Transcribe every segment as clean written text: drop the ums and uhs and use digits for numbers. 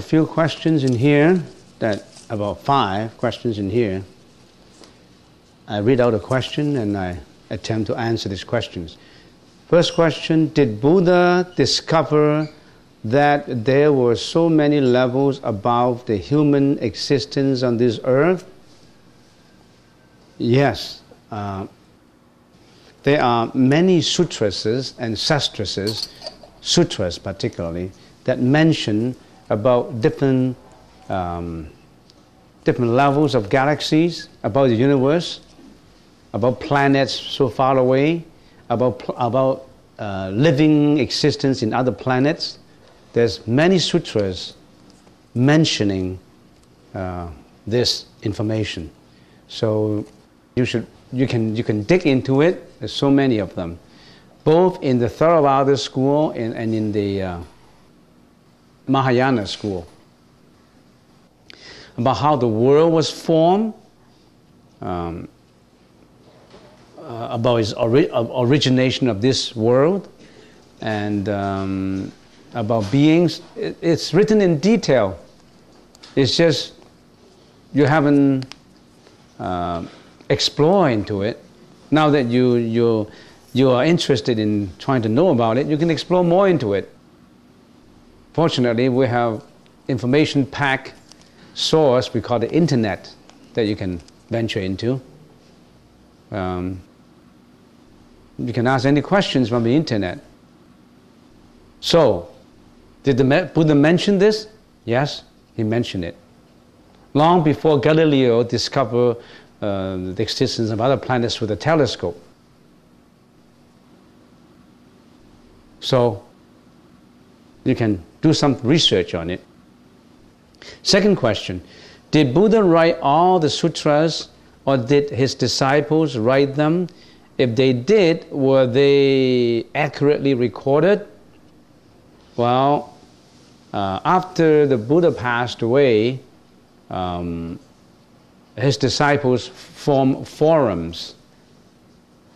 a few questions in here, about 5 questions in here. I read out a question and I attempt to answer these questions. First question, did Buddha discover that there were so many levels above the human existence on this earth? Yes. There are many sutras and sastrases, sutras particularly, that mention about different levels of galaxies, about the universe, about planets so far away, about living existence in other planets. There's many sutras mentioning this information. So you can dig into it. There's so many of them, both in the Theravada school and in the Mahayana school, about how the world was formed, about its origination of this world, and about beings. It's written in detail. It's just you haven't explored into it. Now that you are interested in trying to know about it, you can explore more into it. Fortunately, we have information-packed source we call the internet that you can venture into. You can ask any questions from the internet. So, did the Buddha mention this? Yes, he mentioned it. Long before Galileo discovered the existence of other planets with a telescope. So, you can do some research on it. Second question, did Buddha write all the sutras or did his disciples write them? If they did, were they accurately recorded? Well, after the Buddha passed away, his disciples formed forums,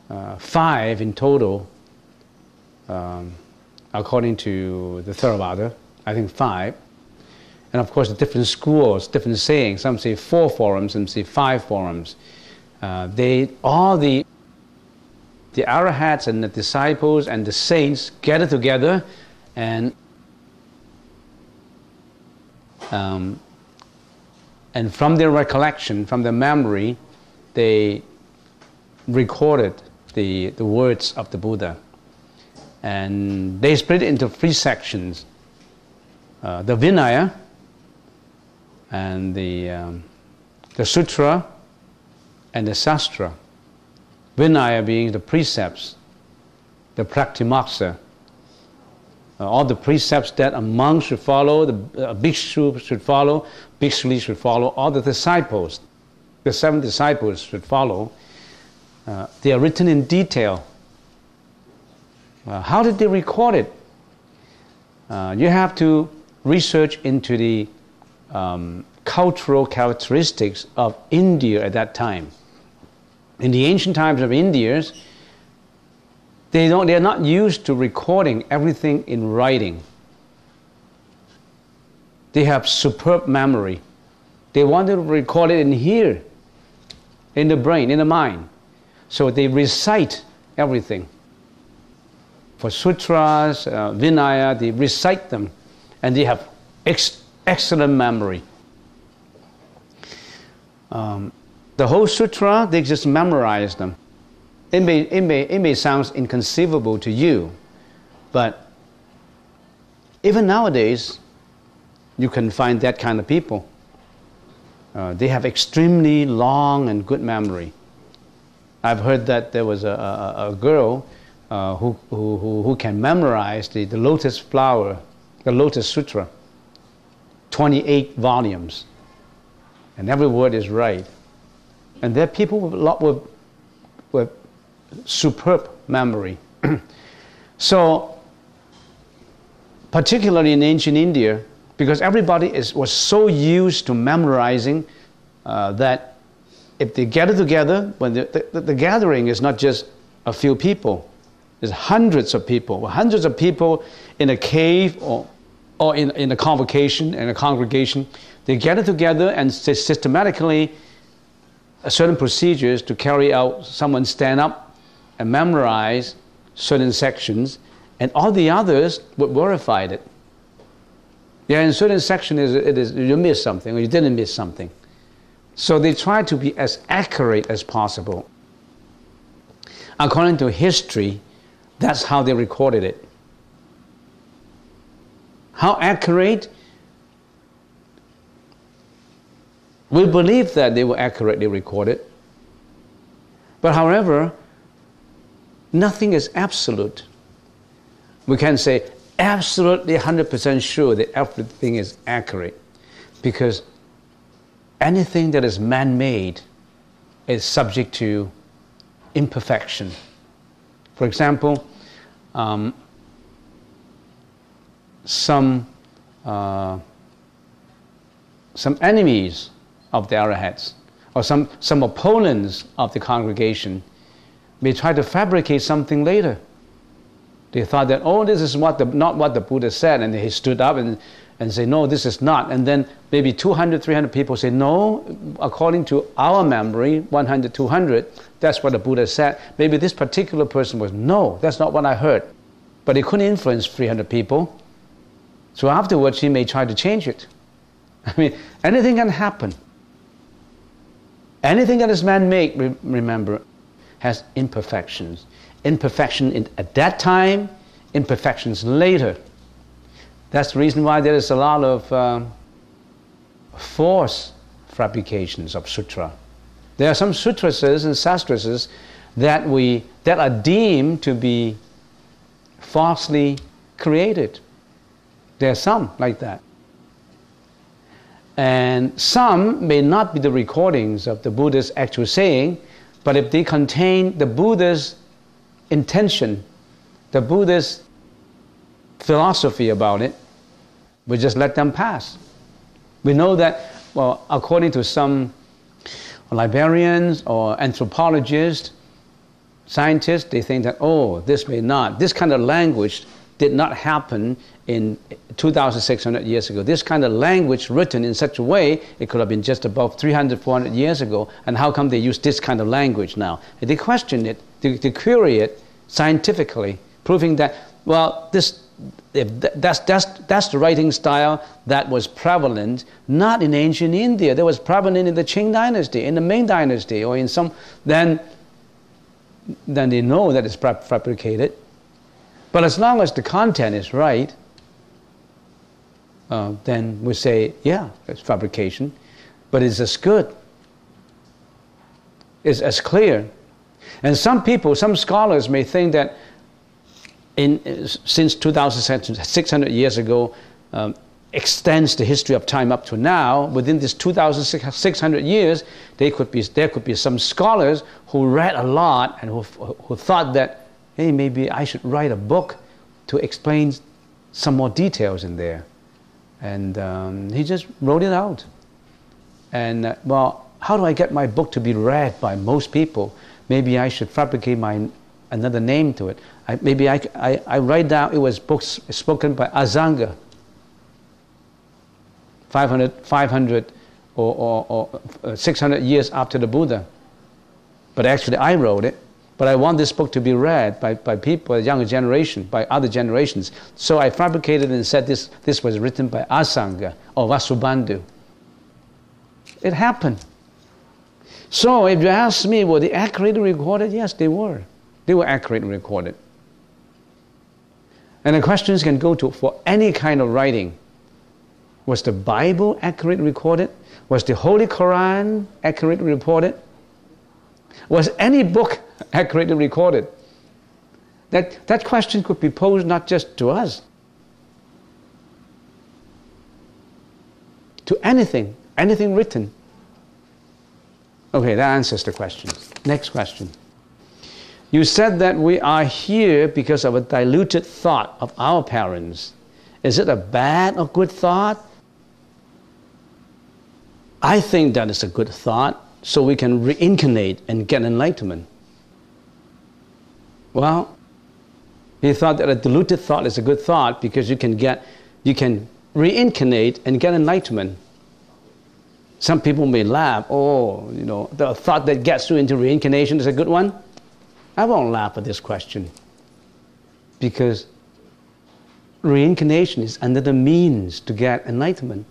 5 in total, according to the Theravada, I think 5. And of course, the different schools, different sayings. Some say 4 forums, some say 5 forums. All the arahats and the disciples and the saints gathered together and from their recollection, from their memory, they recorded the words of the Buddha. And they split it into 3 sections. The Vinaya, and the Sutra, and the Sastra. Vinaya being the precepts, the Praktimaksa. All the precepts that a monk should follow, a bhikshu should follow, bhikshuni should follow, all the disciples, the 7 disciples should follow. They are written in detail. How did they record it? You have to research into the cultural characteristics of India at that time. In the ancient times of India, they are not used to recording everything in writing. They have superb memory. They want to record it in here, in the brain, in the mind. So they recite everything. For sutras, Vinaya, they recite them, and they have excellent memory. The whole sutra, they just memorize them. It may sound inconceivable to you, but even nowadays, you can find that kind of people. They have extremely long and good memory. I've heard that there was a girl who can memorize the lotus flower, the Lotus Sutra, 28 volumes, and every word is right. And there are people with superb memory. So, particularly in ancient India, because everybody was so used to memorizing that if they gather together, when the gathering is not just a few people, there's hundreds of people in a cave or or in a convocation, in a congregation, they gather together and systematically certain procedures to carry out. Someone stand up and memorize certain sections, and all the others would verify it. Yeah, in certain section it is you missed something or you didn't miss something. So they try to be as accurate as possible. According to history, that's how they recorded it. How accurate? We believe that they were accurately recorded. But however, nothing is absolute. We can say absolutely 100% sure that everything is accurate, because anything that is man-made is subject to imperfection. For example, some enemies of the arahats, or some opponents of the congregation, may try to fabricate something later. They thought that, oh, this is not what the Buddha said, and he stood up and say, no, this is not. And then maybe 200, 300 people say, no, according to our memory, 100, 200, that's what the Buddha said. Maybe this particular person was, no, that's not what I heard. But he couldn't influence 300 people. So afterwards, he may try to change it. I mean, anything can happen. Anything that is man-made, remember, has imperfections. Imperfection at that time, imperfections later. That's the reason why there is a lot of false fabrications of sutra. There are some sutrases and sastrases that are deemed to be falsely created. There are some like that. And some may not be the recordings of the Buddha's actual saying, but if they contain the Buddha's intention, the Buddha's philosophy about it, we just let them pass. We know that, well, according to some librarians or anthropologists, scientists, they think that, oh, this kind of language did not happen in 2,600 years ago. This kind of language written in such a way, it could have been just about 300, 400 years ago, and how come they use this kind of language now? And they question it, they query it scientifically, proving that, well, that's the writing style that was prevalent, not in ancient India. That was prevalent in the Qing dynasty, in the Ming dynasty, or in some, then they know that it's fabricated. But as long as the content is right, then we say, yeah, it's fabrication, but it's as good, it's as clear. And some people, some scholars may think that since 2,600 years ago extends the history of time up to now, within this 2,600 years, there could be some scholars who read a lot and who thought that, hey, maybe I should write a book to explain some more details in there. And he just wrote it out. And well, how do I get my book to be read by most people? Maybe I should fabricate another name to it. Maybe I write down it was books spoken by Asanga 500 or 600 years after the Buddha. But actually I wrote it. But I want this book to be read by people, a younger generation, by other generations. So I fabricated and said this was written by Asanga or Vasubandhu. It happened. So if you ask me, were they accurately recorded? Yes, they were. They were accurately recorded. And the questions can go to for any kind of writing. Was the Bible accurately recorded? Was the Holy Quran accurately reported? Was any book accurately recorded? That question could be posed not just to us, to anything written. Okay, that answers the question. Next question. You said that we are here because of a diluted thought of our parents. Is it a bad or good thought? I think that is a good thought, so we can reincarnate and get enlightenment. Well, he thought that a diluted thought is a good thought because you can reincarnate and get enlightenment. Some people may laugh, oh, the thought that gets you into reincarnation is a good one. I won't laugh at this question, because reincarnation is another means to get enlightenment.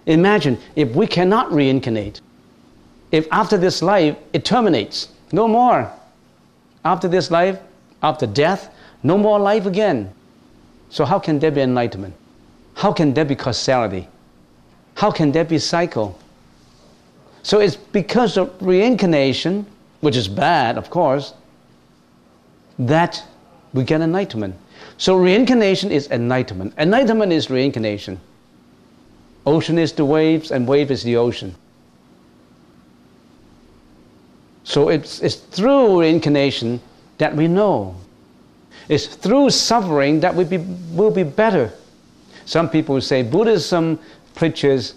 Imagine if we cannot reincarnate, if after this life it terminates, no more. After this life, after death, no more life again. So how can there be enlightenment? How can there be causality? How can there be cycle? So it's because of reincarnation, which is bad, of course, that we get enlightenment. So reincarnation is enlightenment. Enlightenment is reincarnation. Ocean is the waves, and wave is the ocean. So it's through reincarnation that we know. It's through suffering that we'll be better. Some people say Buddhism preaches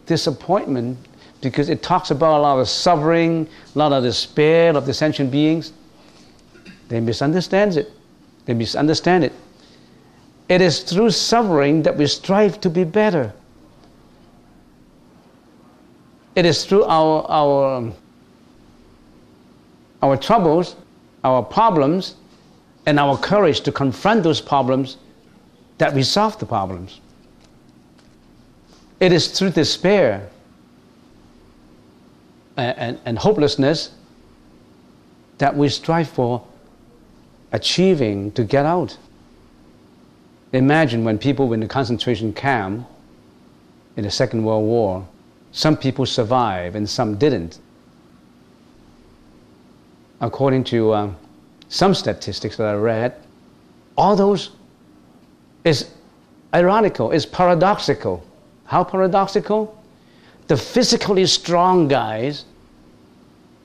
disappointment because it talks about a lot of suffering, a lot of despair of the sentient beings. They misunderstand it. They misunderstand it. It is through suffering that we strive to be better. It is through our troubles, our problems, and our courage to confront those problems that we solve the problems. It is through despair and hopelessness that we strive for achieving to get out. Imagine when people were in the concentration camp in the Second World War, some people survived and some didn't. According to some statistics that I read, all those is ironical, is paradoxical. How paradoxical? The physically strong guys,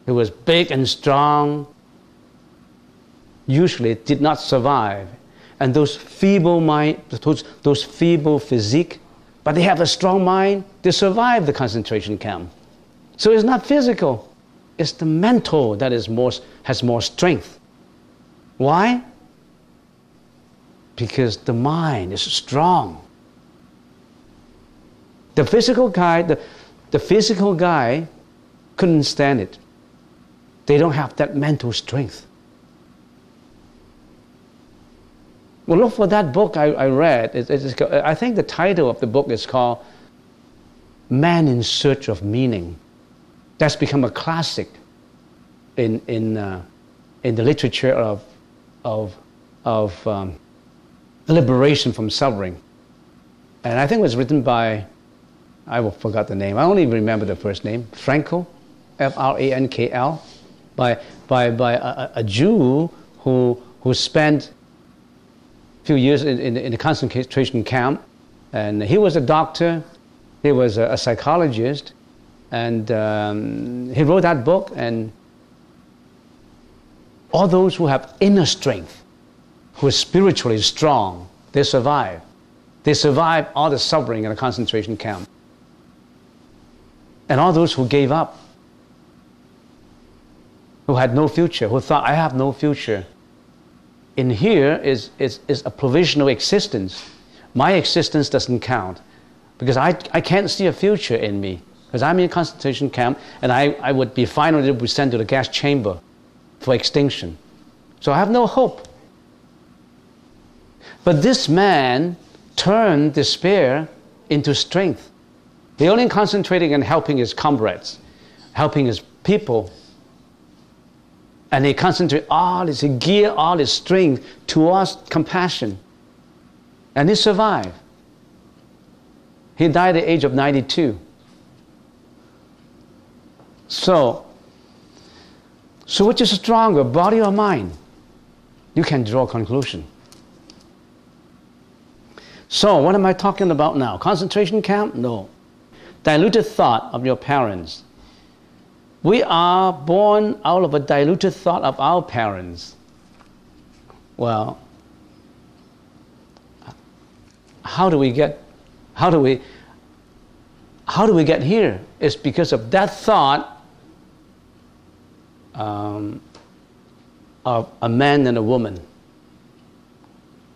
who was big and strong, usually did not survive. And those feeble mind, those feeble physique, but they have a strong mind, they survive the concentration camp. So it's not physical, it's the mental that has more strength. Why? Because the mind is strong. The physical guy couldn't stand it. They don't have that mental strength. Well, look for that book I read. I think the title of the book is called Man in Search of Meaning. That's become a classic in the literature of liberation from suffering. And I think it was written by, I forgot the name. I only remember the first name, Frankl, F-R-A-N-K-L, by a Jew who spent few years in the concentration camp, and he was a doctor, he was a psychologist, and he wrote that book. And all those who have inner strength, who are spiritually strong, they survive. They survive all the suffering in a concentration camp. And all those who gave up, who had no future, who thought, I have no future, in here is a provisional existence. My existence doesn't count because I can't see a future in me, because I'm in a concentration camp and I would be finally sent to the gas chamber for extinction. So I have no hope. But this man turned despair into strength. He only concentrating on helping his comrades, helping his people. And he concentrated he geared all his strength towards compassion. And he survived. He died at the age of 92. So which is stronger, body or mind? You can draw a conclusion. So what am I talking about now? Concentration camp? No. Diluted thought of your parents. We are born out of a diluted thought of our parents. Well, how do we get here? It's because of that thought of a man and a woman,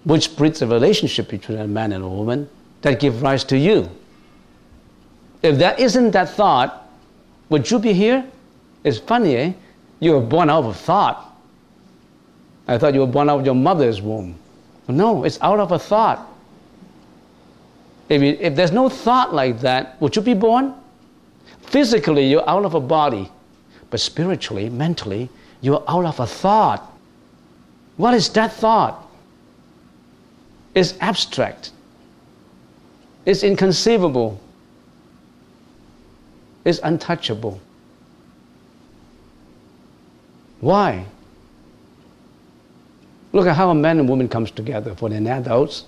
which breeds a relationship between a man and a woman, that give rise to you. If that isn't that thought, would you be here? It's funny, eh? You were born out of a thought. I thought you were born out of your mother's womb. No, it's out of a thought. If there's no thought like that, would you be born? Physically, you're out of a body. But spiritually, mentally, you're out of a thought. What is that thought? It's abstract. It's inconceivable. It's untouchable. Why? Look at how a man and woman comes together for an adults.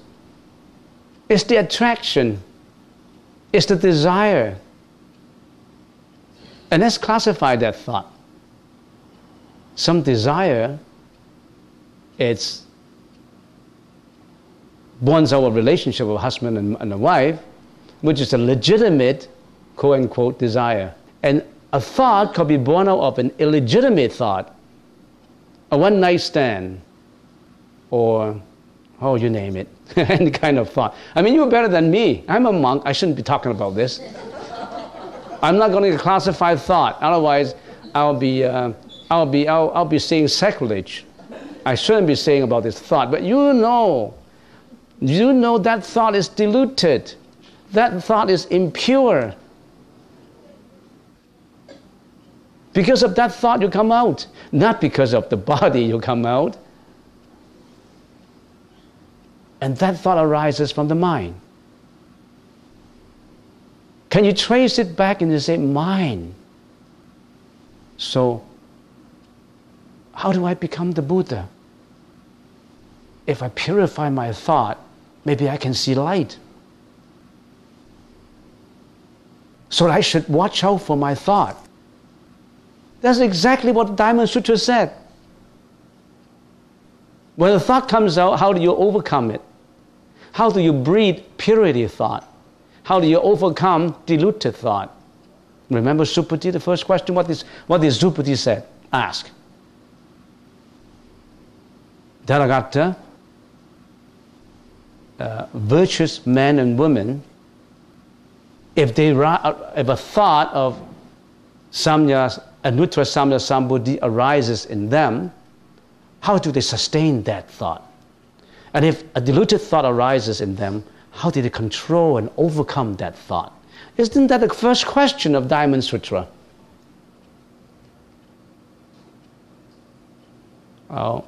It's the attraction. It's the desire. And let's classify that thought. Some desire, it's born out of a relationship of a husband and a wife, which is a legitimate, quote-unquote, desire. And a thought could be born out of an illegitimate thought, a one-night stand, or, oh, you name it, any kind of thought. I mean, you're better than me. I'm a monk. I shouldn't be talking about this. I'm not going to classify thought. Otherwise, I'll be saying sacrilege. I shouldn't be saying about this thought. But you know that thought is diluted. That thought is impure. Because of that thought, you come out. Not because of the body, you come out. And that thought arises from the mind. Can you trace it back and you say, mind? So, how do I become the Buddha? If I purify my thought, maybe I can see light. So I should watch out for my thought. That's exactly what the Diamond Sutra said. When a thought comes out, how do you overcome it? How do you breed purity thought? How do you overcome diluted thought? Remember Subhuti, the first question? What is Subhuti said? Ask. Dharagata, virtuous men and women, if a thought of samya, anuttara samya sambuddhi arises in them, how do they sustain that thought? And if a diluted thought arises in them, how do they control and overcome that thought? Isn't that the first question of Diamond Sutra? Well,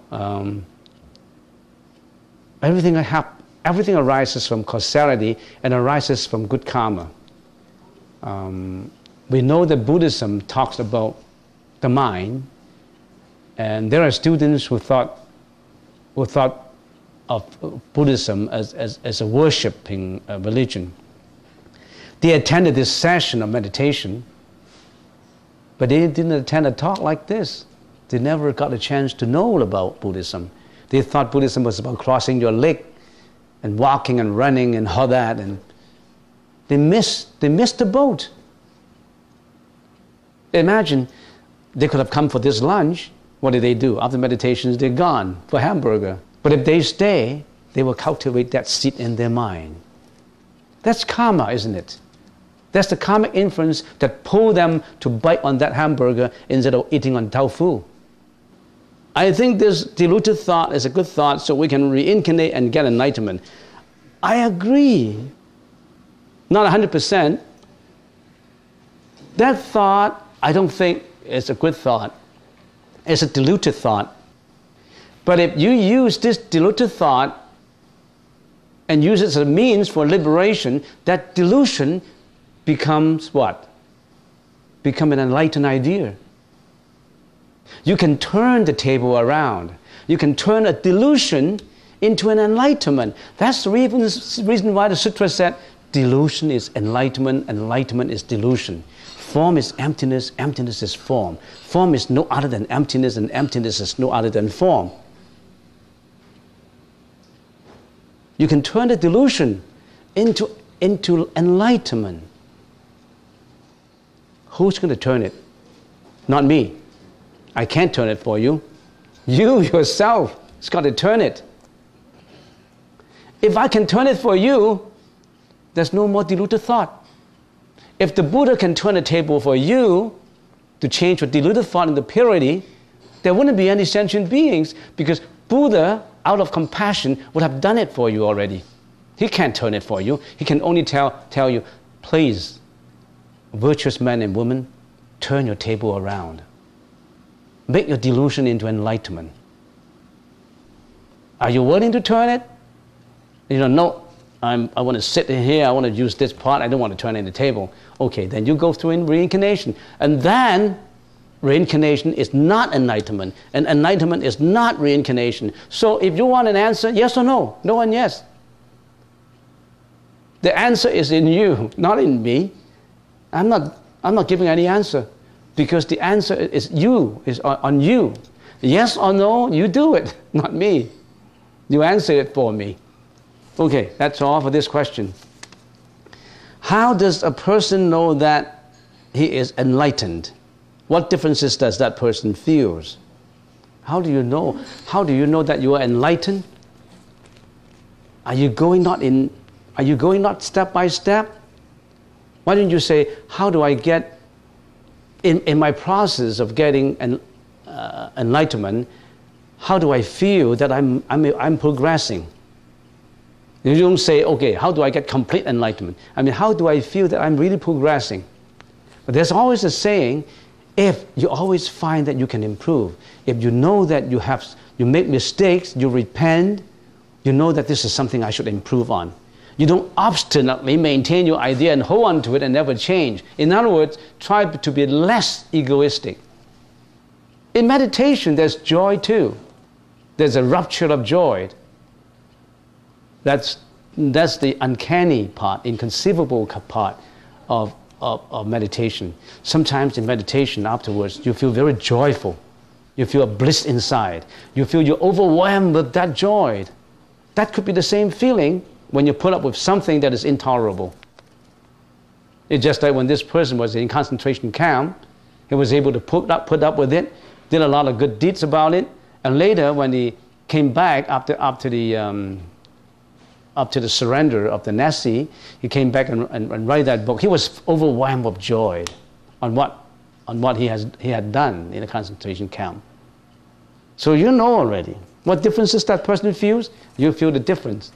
everything arises from causality and arises from good karma. We know that Buddhism talks about the mind, and there are students who thought of Buddhism as a worshipping religion. They attended this session of meditation, but they didn't attend a talk like this. They never got a chance to know about Buddhism. They thought Buddhism was about crossing your leg and walking and running and all that, and they missed the boat. Imagine they could have come for this lunch. What do? After meditations, they're gone for hamburger. But if they stay, they will cultivate that seed in their mind. That's karma, isn't it? That's the karmic influence that pulled them to bite on that hamburger instead of eating on tofu. I think this diluted thought is a good thought so we can reincarnate and get enlightenment. I agree. Not 100%. That thought, I don't think is a good thought. It's a diluted thought. But if you use this diluted thought and use it as a means for liberation, that delusion becomes what? Become an enlightened idea. You can turn the table around. You can turn a delusion into an enlightenment. That's the reason why the sutra said delusion is enlightenment, enlightenment is delusion. Form is emptiness, emptiness is form. Form is no other than emptiness, and emptiness is no other than form. You can turn the delusion into enlightenment. Who's going to turn it? Not me. I can't turn it for you. You yourself has got to turn it. If I can turn it for you, There's no more deluded thought. If the Buddha can turn a table for you to change your deluded thought into purity, there wouldn't be any sentient beings, because Buddha, out of compassion, would have done it for you already. He can't turn it for you. He can only tell you, please, virtuous men and women, turn your table around. Make your delusion into enlightenment. Are you willing to turn it? No, I want to sit in here, I want to use this part, I don't want to turn it in the table. Okay, then you go through in reincarnation. And then reincarnation is not enlightenment, and enlightenment is not reincarnation. So if you want an answer, yes or no? No and yes. The answer is in you, not in me. I'm not giving any answer, because the answer is on you. Yes or no, you do it, not me. You answer it for me. Okay, that's all for this question. How does a person know that he is enlightened? What differences does that person feel? How do you know? How do you know that you are enlightened? Are you going not step by step? Why don't you say, how do I get, in my process of getting enlightenment, how do I feel that I'm progressing? You don't say, okay, how do I get complete enlightenment? How do I feel that I'm really progressing? But there's always a saying, if you always find that you can improve, if you know that you make mistakes, you repent, you know that this is something I should improve on. You don't obstinately maintain your idea and hold on to it and never change. In other words, try to be less egoistic. In meditation, there's joy too. There's a rupture of joy. That's the uncanny part, inconceivable part of meditation. Sometimes in meditation afterwards, you feel very joyful. You feel a bliss inside. You feel you're overwhelmed with that joy. That could be the same feeling when you put up with something that is intolerable. It's just like when this person was in concentration camp, he was able to put up with it, did a lot of good deeds about it, and later when he came back after the surrender of the Nazi, he came back and write that book. He was overwhelmed with joy on what he had done in a concentration camp. So you know already what differences that person feels. You feel the difference.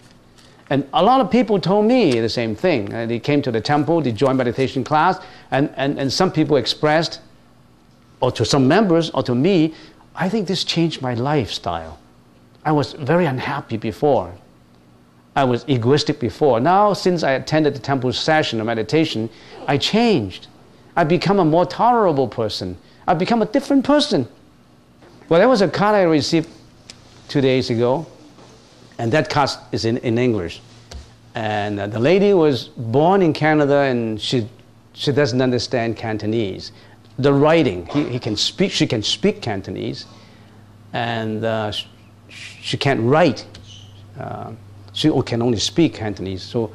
And a lot of people told me the same thing. They came to the temple, they joined meditation class, and some people expressed, or to some members, or to me, I think this changed my lifestyle. I was very unhappy before. I was egoistic before. Now, since I attended the temple session of meditation, I changed. I become a more tolerable person. I become a different person. Well, there was a card I received 2 days ago, and that card is in English. And the lady was born in Canada, and she doesn't understand Cantonese. The writing, she can speak Cantonese, and she can't write. She can only speak Cantonese. So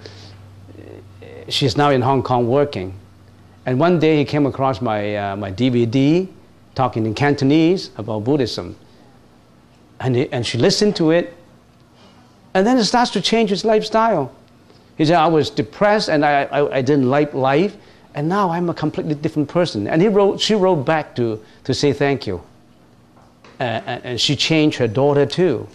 she's now in Hong Kong working. And one day he came across my DVD talking in Cantonese about Buddhism. And she listened to it. And then it starts to change his lifestyle. He said, I was depressed and I didn't like life. And now I'm a completely different person. And she wrote back to say thank you. And she changed her daughter too.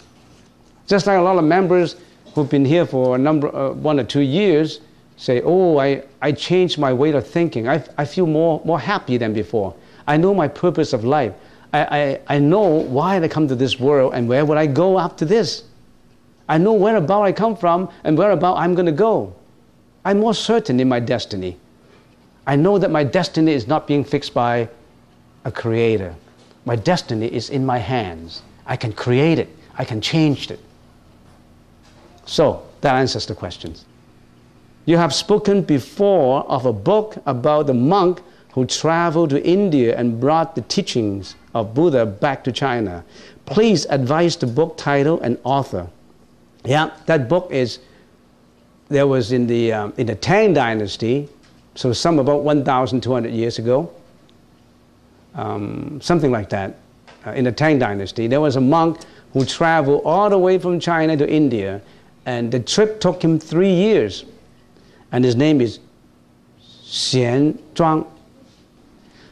Just like a lot of members who've been here for 1 or 2 years say, oh, I changed my way of thinking. I feel more happy than before. I know my purpose of life. I know why I come to this world and where would I go after this. I know whereabout I come from and whereabout I'm going to go. I'm more certain in my destiny. I know that my destiny is not being fixed by a creator. My destiny is in my hands. I can create it. I can change it. So, that answers the questions. You have spoken before of a book about the monk who traveled to India and brought the teachings of Buddha back to China. Please advise the book title and author. Yeah, that book there was in the Tang Dynasty, so some about 1,200 years ago, something like that. In the Tang Dynasty, there was a monk who traveled all the way from China to India, and the trip took him 3 years. and his name is Xian Zhuang.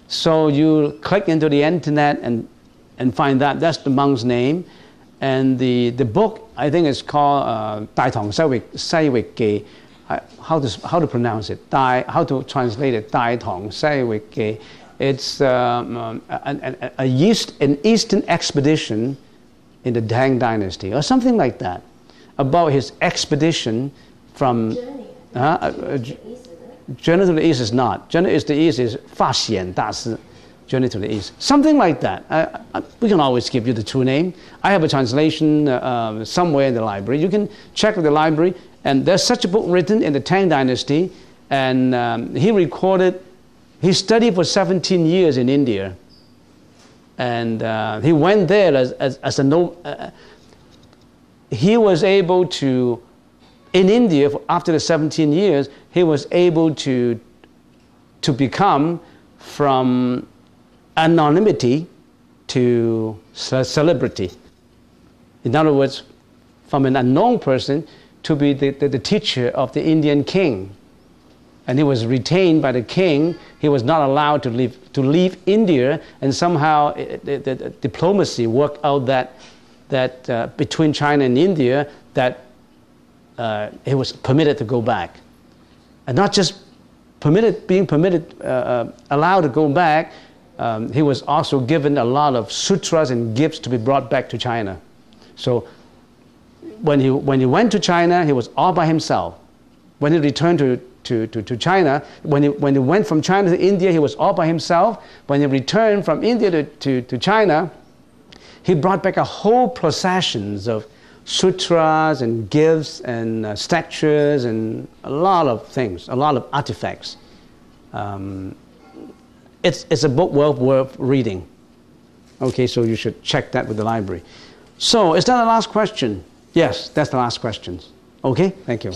So you click into the internet and find that. That's the monk's name. And the book, I think, is called 大唐西域記. How to pronounce it? How to translate it? 大唐西域記. It's an eastern expedition in the Tang Dynasty, or something like that, about his expedition from... Journey to the East is not. Journey to the East is 法显大师. Journey to the East. Something like that. We can always give you the true name. I have a translation somewhere in the library. You can check with the library. And there's such a book written in the Tang Dynasty. And he studied for 17 years in India. And he went there as a he was able to, in India, after the 17 years, he was able to become from anonymity to celebrity. In other words, from an unknown person to be the teacher of the Indian king. And he was retained by the king. He was not allowed to leave India, and somehow the diplomacy worked out that between China and India that he was permitted to go back. And not just allowed to go back, he was also given a lot of sutras and gifts to be brought back to China. So when he went to China, he was all by himself. When he returned to China, when he went from China to India, he was all by himself. When he returned from India to China, he brought back a whole processions of sutras and gifts and statues and a lot of things, a lot of artifacts. It's a book well worth reading. Okay, so you should check that with the library. So, is that the last question? Yes, that's the last question. Okay, thank you.